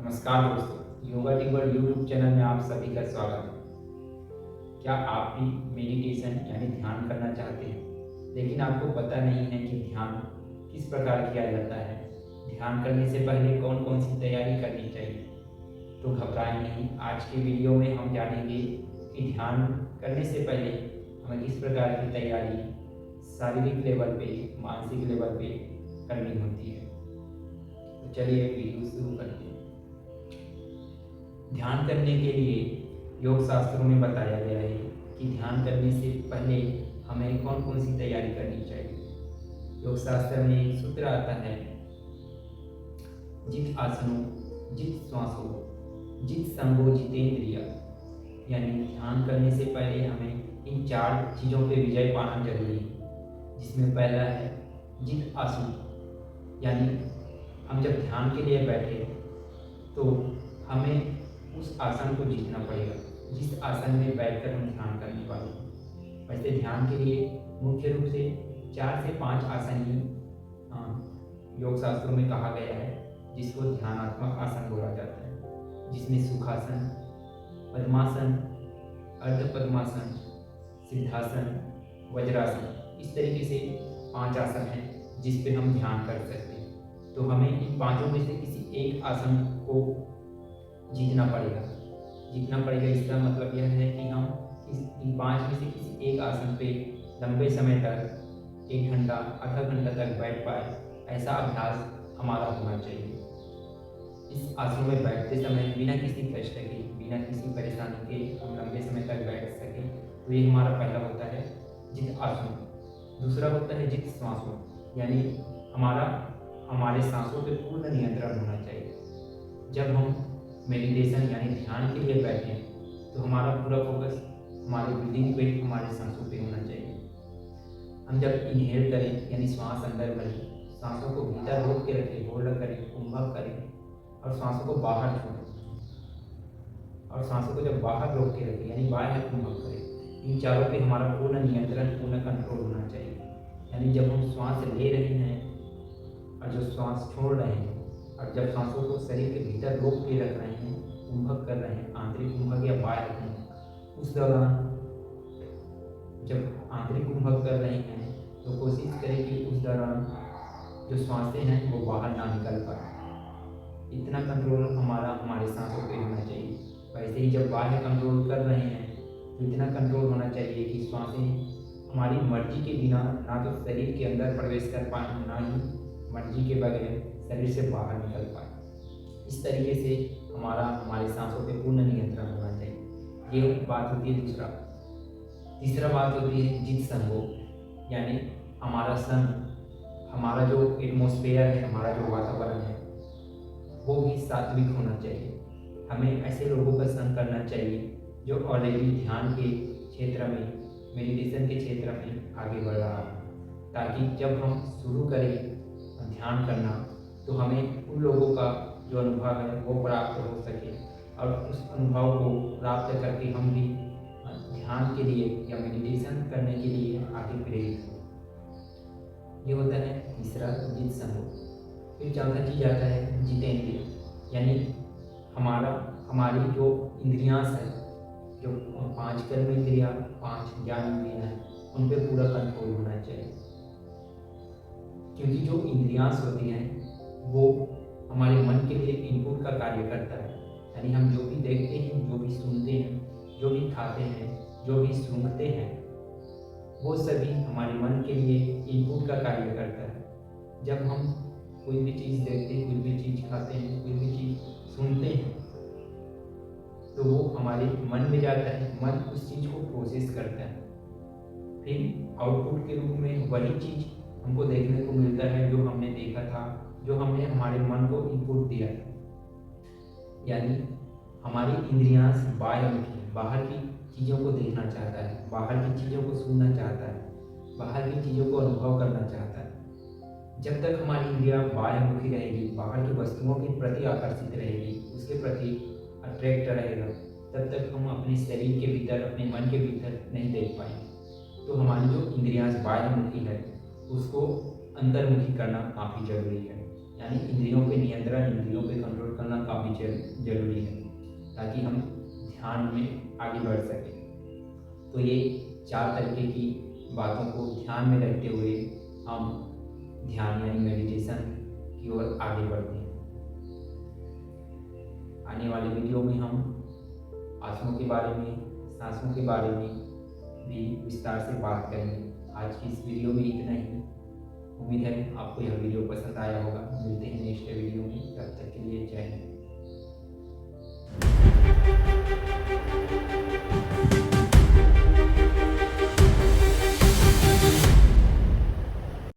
नमस्कार दोस्तों, yoga टीबर YouTube channel में आप सभी का स्वागत है। क्या आप भी मेडिटेशन यानी ध्यान करना चाहते हैं, लेकिन आपको पता नहीं है कि ध्यान किस प्रकार किया जाता है? ध्यान करने से पहले कौन कौन सी तैयारी करनी चाहिए? तो घबराएं नहीं, आज के वीडियो में हम जानेंगे कि ध्यान करने से पहले हमें किस प्रकार की तैयारी शारीरिक लेवल पे, मानसिक लेवल पे करनी होती है। तो चलिए वीडियो शुरू करते हैं। ध्यान करने के लिए योग शास्त्रों में बताया गया है कि ध्यान करने से पहले हमें कौन कौन सी तैयारी करनी चाहिए। योग शास्त्र में एक सूत्र आता है, जित आसनों, जित श्वासों, जित संगो जितेंद्रिय। यानी ध्यान करने से पहले हमें इन 4 चीज़ों पे विजय पाना जरूरी है, जिसमें पहला है जित आसन। यानी हम जब ध्यान के लिए बैठे तो हमें उस आसन को जीतना पड़ेगा जिस आसन में बैठकर हम ध्यान करने वाले हैं। वैसे ध्यान के लिए मुख्य रूप से 4 से 5 आसन ही योग शास्त्रों में कहा गया है, जिसको ध्यानात्मक आसन बोला जाता है, जिसमें सुखासन, पद्मासन, अर्ध पद्मासन, सिद्धासन, वज्रासन, इस तरीके से 5 आसन हैं जिस पे हम ध्यान कर सकते हैं। तो हमें इन 5 में से किसी एक आसन को जीतना पड़ेगा। इसका मतलब यह है कि हम इन 5 में से किसी एक आसन पे लंबे समय तक 1 घंटा, आधा घंटा तक बैठ पाए, ऐसा अभ्यास हमारा होना चाहिए। इस आसन में बैठते समय बिना किसी कष्ट के, बिना किसी परेशानी के हम लंबे समय तक बैठ सकें, तो ये हमारा पहला होता है जित आसन। दूसरा होता है जित श्वासों, यानी हमारे सांसों पे पूर्ण नियंत्रण होना चाहिए। जब हम मेडिटेशन यानी ध्यान के लिए बैठे तो हमारा पूरा फोकस हमारे ब्रीदिंग पे, हमारे सांसों पे होना चाहिए। हम जब इनहेल करें यानी श्वास अंदर भरें, सांसों को भीतर रोक के रखें, होल्ड करें, कुंभक करें और सांसों को बाहर छोड़ें, और सांसों को जब बाहर रोक के रखें यानी बाहर कुंभक करें। इन चारों पे हमारा पूर्ण नियंत्रण, पूर्ण कंट्रोल होना चाहिए। यानी जब हम श्वास ले रहे हैं और जो श्वास छोड़ रहे हैं, और जब सांसों को शरीर के भीतर रोक के रख रहे हैं, कुंभक कर रहे हैं, आंतरिक कुंभक या बाह्य कुंभक, उस दौरान जब आंतरिक कुंभक कर रहे हैं तो कोशिश करें कि उस दौरान जो सांसें हैं वो बाहर ना निकल पाए। इतना कंट्रोल हमारे सांसों पे होना चाहिए। वैसे ही जब बाह्य कंट्रोल कर रहे हैं तो इतना कंट्रोल होना चाहिए कि श्वासें हमारी मर्जी के बिना ना तो शरीर के अंदर प्रवेश कर पाए, ना ही मर्जी के बगैर शरीर से बाहर निकल पाए। इस तरीके से हमारे सांसों पे पूर्ण नियंत्रण होना चाहिए। ये बात होती है दूसरा। तीसरा बात होती है जित संगो, यानी हमारा संग, हमारा जो एटमॉस्फेयर है, हमारा जो वातावरण है, वो भी सात्विक होना चाहिए। हमें ऐसे लोगों का संग करना चाहिए जो ऑलरेडी ध्यान के क्षेत्र में, मेडिटेशन के क्षेत्र में आगे बढ़ रहा है, ताकि जब हम शुरू करें ध्यान करना तो हमें उन लोगों का जो अनुभव है वो प्राप्त हो सके, और उस अनुभव को प्राप्त करके हम भी ध्यान के लिए या मेडिटेशन करने के लिए आगे प्रेरित हो। ये होता है तीसरा जित संग। फिर चौथा चीज आता है जितेंद्रिय, यानी हमारी जो इंद्रियां है, जो 5 कर्म इंद्रिया, 5 ज्ञान इंद्रियां हैं, उन पर पूरा कंट्रोल होना चाहिए। क्योंकि जो इंद्रियां होती हैं वो हमारे मन के लिए इनपुट का कार्य करता है। यानी हम जो भी देखते हैं, जो भी सुनते हैं, जो भी खाते हैं, जो भी सूंघते हैं, वो सभी हमारे मन के लिए इनपुट का कार्य करता है। जब हम कोई भी चीज़ देखते हैं, कोई भी चीज़ खाते हैं, कोई भी चीज़ सुनते हैं, तो वो हमारे मन में जाता है, मन उस चीज़ को प्रोसेस करता है, फिर आउटपुट के रूप में वही चीज़ हमको देखने को मिलता है जो हमने देखा था, जो हमने हमारे मन को इनपुट दिया था। यानी हमारी इंद्रियां बाह्यमुखी, बाहर की चीज़ों को देखना चाहता है, बाहर की चीज़ों को सुनना चाहता है, बाहर की चीज़ों को अनुभव करना चाहता है। जब तक हमारी इंद्रियां बाह्यमुखी रहेगी, बाहर की वस्तुओं के प्रति आकर्षित रहेगी, उसके प्रति अट्रैक्ट रहेगा, तब तक हम अपने शरीर के भीतर, अपने मन के भीतर नहीं देख पाएंगे। तो हमारी जो इंद्रियां बाह्यमुखी है उसको अंतर्मुखी करना काफ़ी जरूरी है। यानी इंद्रियों पे नियंत्रण, इंद्रियों पे कंट्रोल करना काफ़ी ज़रूरी है, ताकि हम ध्यान में आगे बढ़ सकें। तो ये 4 तरीके की बातों को ध्यान में रखते हुए हम ध्यान यानी मेडिटेशन की ओर आगे बढ़ते हैं। आने वाले वीडियो में हम आसनों के बारे में, सांसों के बारे में भी विस्तार से बात करेंगे। आज की इस वीडियो में इतना ही। उम्मीद है आपको यह वीडियो पसंद आया होगा। मिलते हैं नेक्स्ट वीडियो में, तब तक के लिए जय